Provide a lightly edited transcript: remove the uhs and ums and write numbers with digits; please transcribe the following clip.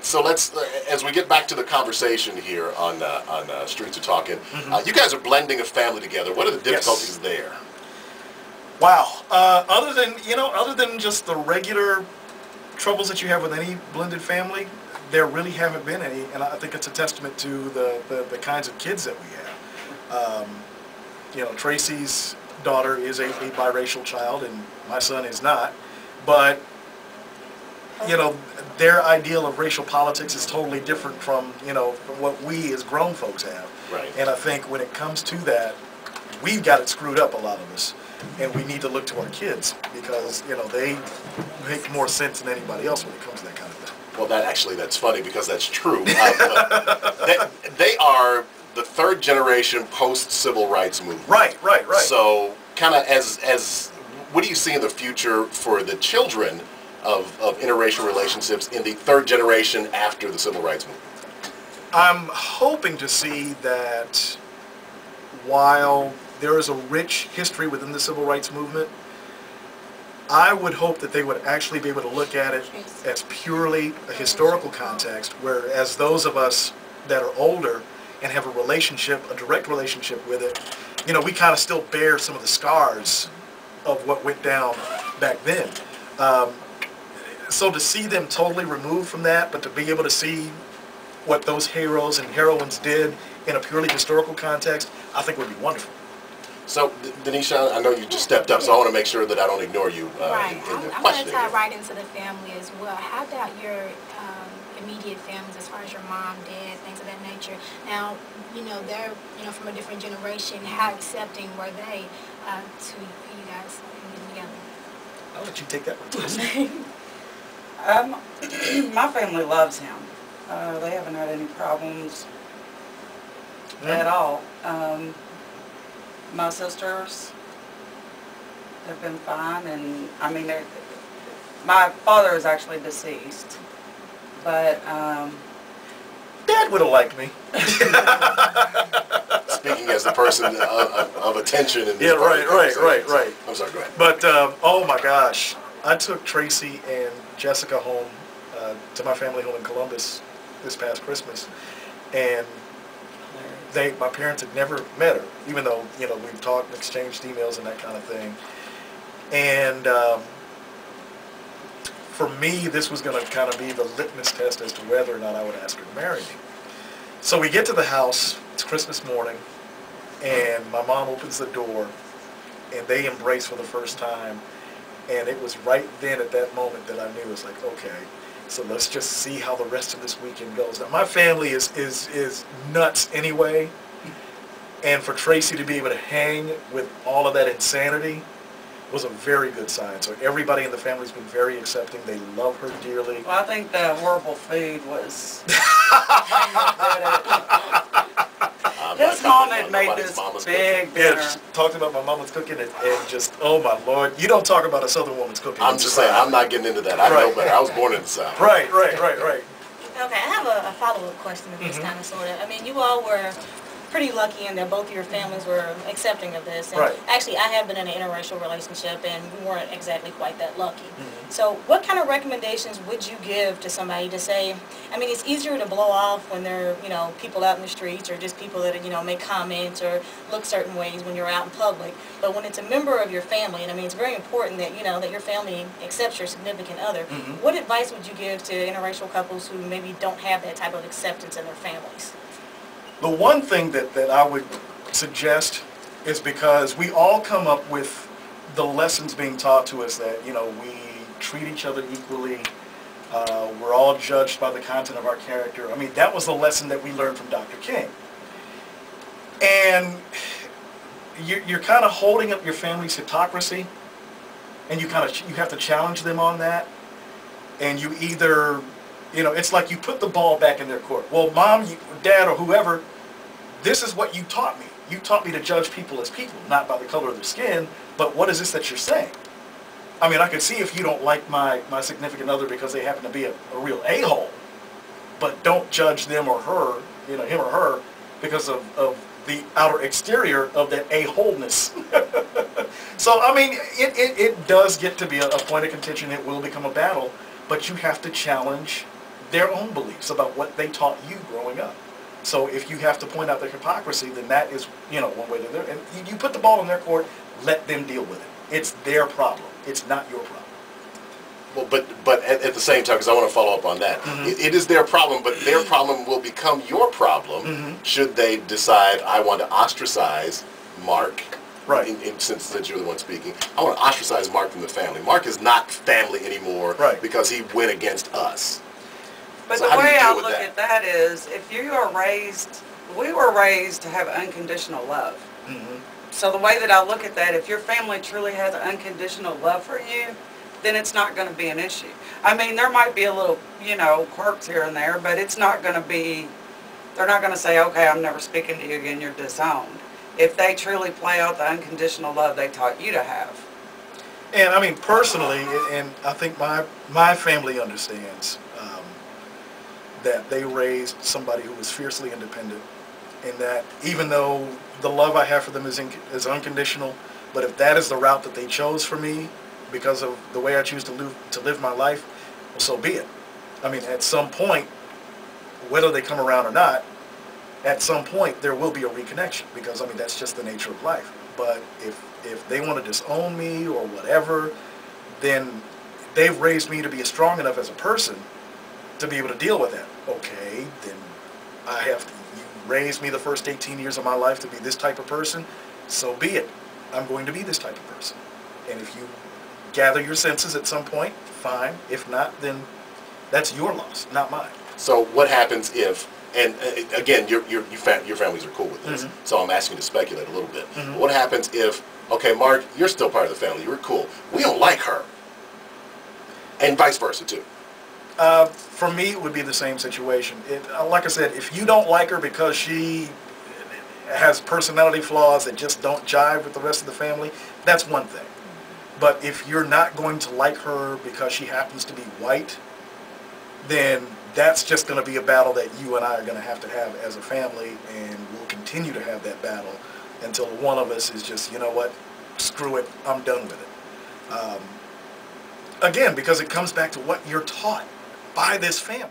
So let's, as we get back to the conversation here on Streets of Talking, you guys are blending a family together. What are the difficulties there? Wow. Other than just the regular troubles that you have with any blended family, there really haven't been any, and I think it's a testament to the kinds of kids that we have. Tracy's daughter is a biracial child, and my son is not, but their ideal of racial politics is totally different from from what we as grown folks have. Right. And I think when it comes to that, we've got it screwed up, a lot of us, and we need to look to our kids because they make more sense than anybody else when it comes to that kind of thing. Well, that's funny because that's true. They are the third generation post-civil rights movement. Right. So, kind of as what do you see in the future for the children of interracial relationships in the third generation after the civil rights movement? I'm hoping to see that while there is a rich history within the civil rights movement, I would hope that they would actually be able to look at it as purely a historical context, whereas those of us that are older and have a direct relationship with it, we kind of still bear some of the scars of what went down back then. So to see them totally removed from that, but to be able to see what those heroes and heroines did in a purely historical context, I think would be wonderful. So, Denisha, I know you just stepped up, so I want to make sure that I don't ignore you right. in the I'm question. going to tie right into the family as well. How about your immediate families, as far as your mom, dad, things of that nature? Now, they're from a different generation. How accepting were they to you guys getting together? I'll let you take that one, please. My family loves him. They haven't had any problems at all. My sisters have been fine, and I mean, my father is actually deceased, but Dad would have liked me. Speaking as the person of attention in this yeah, right. I'm sorry, go ahead. But oh my gosh, I took Tracy and Jessica home to my family home in Columbus this past Christmas, and my parents had never met her, even though we've talked and exchanged emails and that kind of thing. And for me, this was going to kind of be the litmus test as to whether or not I would ask her to marry me. So we get to the house. It's Christmas morning, and my mom opens the door, and they embrace for the first time. And it was right then at that moment that I knew it was like, okay, so let's just see how the rest of this weekend goes. Now, my family is nuts anyway, and for Tracy to be able to hang with all of that insanity was a very good sign. So everybody in the family's been very accepting. They love her dearly. Well, I think the horrible food was... His mom had made this big dinner. Yeah, talked about my mama's cooking and just, oh my Lord. You don't talk about a Southern woman's cooking. I'm just saying, I'm not getting into that. I know better. I was born in the South. Right. Okay, I have a follow-up question of this kind of sort of. I mean, you all were pretty lucky in that both of your families were accepting of this. And actually, I have been in an interracial relationship, and we weren't exactly quite that lucky. So what kind of recommendations would you give to somebody to say, I mean, it's easier to blow off when there are, people out in the streets or just people that, make comments or look certain ways when you're out in public. But when it's a member of your family, and I mean, it's very important that, that your family accepts your significant other, what advice would you give to interracial couples who maybe don't have that type of acceptance in their families? The one thing that I would suggest is because we all come up with the lessons being taught to us that, we treat each other equally, we're all judged by the content of our character. I mean, that was the lesson that we learned from Dr. King. And you're kind of holding up your family's hypocrisy, and you have to challenge them on that. And you either... it's like you put the ball back in their court. Well, Mom, Dad, or whoever, this is what you taught me. You taught me to judge people as people, not by the color of their skin, but what is this that you're saying? I mean, I could see if you don't like my significant other because they happen to be a real a-hole, but don't judge them or her, him or her, because of the outer exterior of that a-holeness. So, I mean, it does get to be a point of contention. It will become a battle, but you have to challenge their own beliefs about what they taught you growing up. So if you have to point out their hypocrisy, then that is, one way to do it. And you put the ball in their court, let them deal with it. It's their problem. It's not your problem. Well, but at the same time, because I want to follow up on that, it is their problem, but their problem will become your problem should they decide, I want to ostracize Mark. Right. Since you're the one speaking, I want to ostracize Mark from the family. Mark is not family anymore because he went against us. But so the way I look at that is, if you are raised, we were raised to have unconditional love. So the way that I look at that, if your family truly has unconditional love for you, then it's not going to be an issue. I mean, there might be a little, quirks here and there, but it's not going to be, they're not going to say, okay, I'm never speaking to you again, you're disowned. If they truly play out the unconditional love they taught you to have. And I mean, personally, and I think my family understands that they raised somebody who was fiercely independent, and that even though the love I have for them is unconditional, but if that is the route that they chose for me because of the way I choose to live my life, well, so be it. I mean, at some point, whether they come around or not, at some point there will be a reconnection, because I mean that's just the nature of life. But if they want to disown me or whatever, then they've raised me to be strong enough as a person to be able to deal with that. Okay, then you raised me the first 18 years of my life to be this type of person, so be it. I'm going to be this type of person. And if you gather your senses at some point, fine. If not, then that's your loss, not mine. So what happens if, and again, your families are cool with this, so I'm asking you to speculate a little bit. What happens if, okay, Mark, you're still part of the family, you're cool, we don't like her, and vice versa too? For me, it would be the same situation. Like I said, if you don't like her because she has personality flaws that just don't jive with the rest of the family, that's one thing. But if you're not going to like her because she happens to be white, then that's just going to be a battle that you and I are going to have as a family, and we'll continue to have that battle until one of us is just, you know what, screw it, I'm done with it. Again, because it comes back to what you're taught by this family.